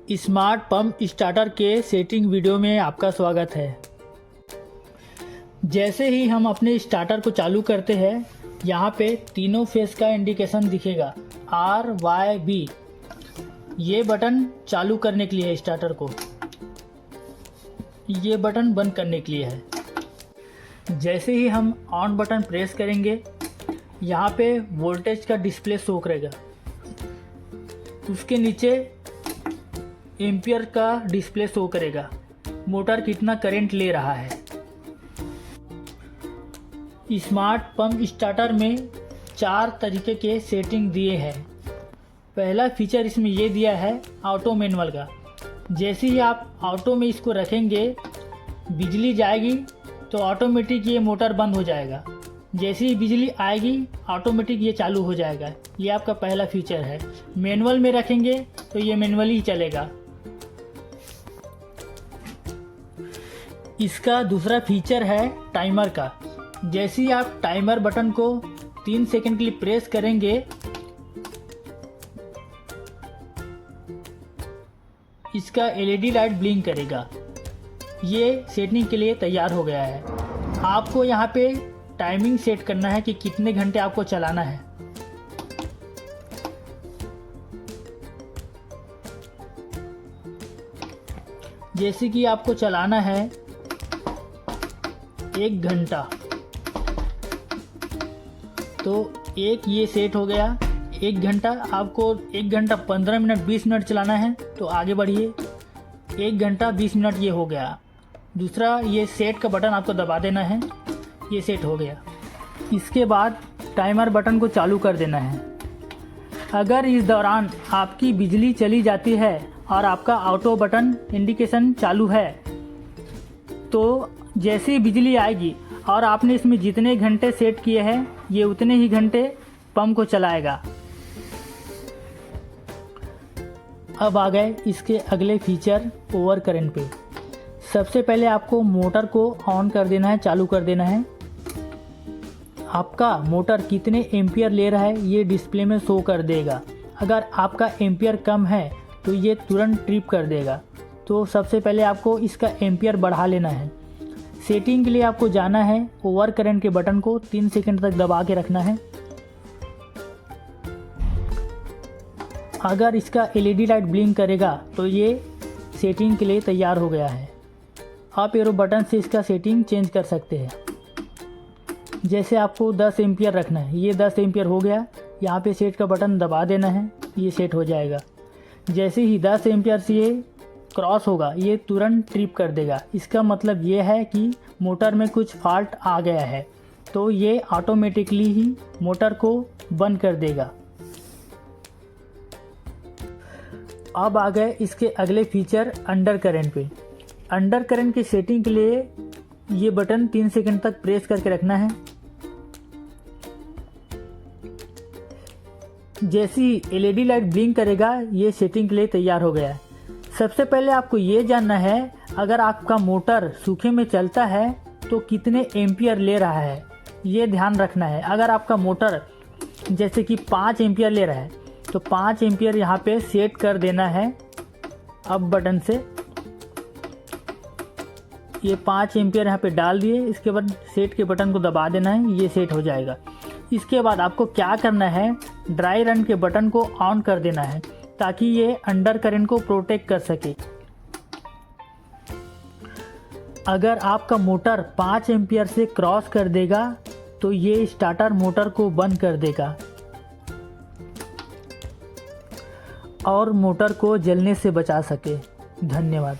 Smart pump starter के setting video में आपका स्वागत है। जैसे ही हम अपने स्टार्टर को चालू करते हैं, यहाँ पे तीनों फेस का इंडिकेशन दिखेगा RYB। ये बटन चालू करने के लिए है स्टार्टर को, ये बटन बंद करने के लिए है। जैसे ही हम ऑन बटन प्रेस करेंगे, यहाँ पे वोल्टेज का डिस्प्ले शो करेगा, उसके नीचे एम्पियर का डिस्प्ले शो करेगा, मोटर कितना करंट ले रहा है। स्मार्ट पंप स्टार्टर में 4 तरीके के सेटिंग दिए हैं। पहला फीचर इसमें ये दिया है ऑटो मैनुअल का। जैसे ही आप ऑटो में इसको रखेंगे, बिजली जाएगी तो ऑटोमेटिक ये मोटर बंद हो जाएगा। जैसे ही बिजली आएगी ऑटोमेटिक ये चालू हो जाएगा। ये आपका पहला फीचर है। मैनुअल में रखेंगे तो ये मैनुअली चलेगा। इसका दूसरा फीचर है टाइमर का। जैसे ही आप टाइमर बटन को 3 सेकंड के लिए प्रेस करेंगे, इसका LED लाइट ब्लिंक करेगा। ये सेटिंग के लिए तैयार हो गया है। आपको यहाँ पे टाइमिंग सेट करना है कि कितने घंटे आपको चलाना है। जैसे कि आपको चलाना है 1 घंटा, तो ये सेट हो गया। 1 घंटा, आपको 1 घंटा 15 मिनट 20 मिनट चलाना है तो आगे बढ़िए। 1 घंटा 20 मिनट ये हो गया। दूसरा ये सेट का बटन आपको दबा देना है, ये सेट हो गया। इसके बाद टाइमर बटन को चालू कर देना है। अगर इस दौरान आपकी बिजली चली जाती है और आपका ऑटो बटन इंडिकेशन चालू है, तो जैसे ही बिजली आएगी और आपने इसमें जितने घंटे सेट किए हैं, ये उतने ही घंटे पंप को चलाएगा। अब आ गए इसके अगले फीचर ओवर करंट पे। सबसे पहले आपको मोटर को ऑन कर देना है, चालू कर देना है। आपका मोटर कितने एम्पियर ले रहा है ये डिस्प्ले में शो कर देगा। अगर आपका एम्पियर कम है तो ये तुरंत ट्रिप कर देगा। तो सबसे पहले आपको इसका एम्पियर बढ़ा लेना है। सेटिंग के लिए आपको जाना है, ओवर करंट के बटन को 3 सेकंड तक दबा के रखना है। अगर इसका LED लाइट ब्लिंक करेगा तो ये सेटिंग के लिए तैयार हो गया है। आप एरो बटन से इसका सेटिंग चेंज कर सकते हैं। जैसे आपको 10 एम्पियर रखना है, ये 10 एम्पियर हो गया। यहाँ पे सेट का बटन दबा देना है, ये सेट हो जाएगा। जैसे ही 10 एम्पियर से ये क्रॉस होगा, ये तुरंत ट्रिप कर देगा। इसका मतलब ये है कि मोटर में कुछ फॉल्ट आ गया है, तो ये ऑटोमेटिकली ही मोटर को बंद कर देगा। अब आ गए इसके अगले फीचर अंडर करंट पे। अंडर करंट की सेटिंग के लिए ये बटन 3 सेकंड तक प्रेस करके रखना है। जैसी LED लाइट ब्लिंक करेगा, ये सेटिंग के लिए तैयार हो गया है। सबसे पहले आपको ये जानना है, अगर आपका मोटर सूखे में चलता है तो कितने एम्पियर ले रहा है, ये ध्यान रखना है। अगर आपका मोटर जैसे कि 5 एम्पियर ले रहा है तो 5 एम्पियर यहाँ पे सेट कर देना है। अब बटन से ये 5 एम्पियर यहाँ पे डाल दिए। इसके बाद सेट के बटन को दबा देना है, ये सेट हो जाएगा। इसके बाद आपको क्या करना है, ड्राई रन के बटन को ऑन कर देना है ताकि ये अंडर करंट को प्रोटेक्ट कर सके। अगर आपका मोटर 5 एम्पियर से क्रॉस कर देगा तो ये स्टार्टर मोटर को बंद कर देगा और मोटर को जलने से बचा सके। धन्यवाद।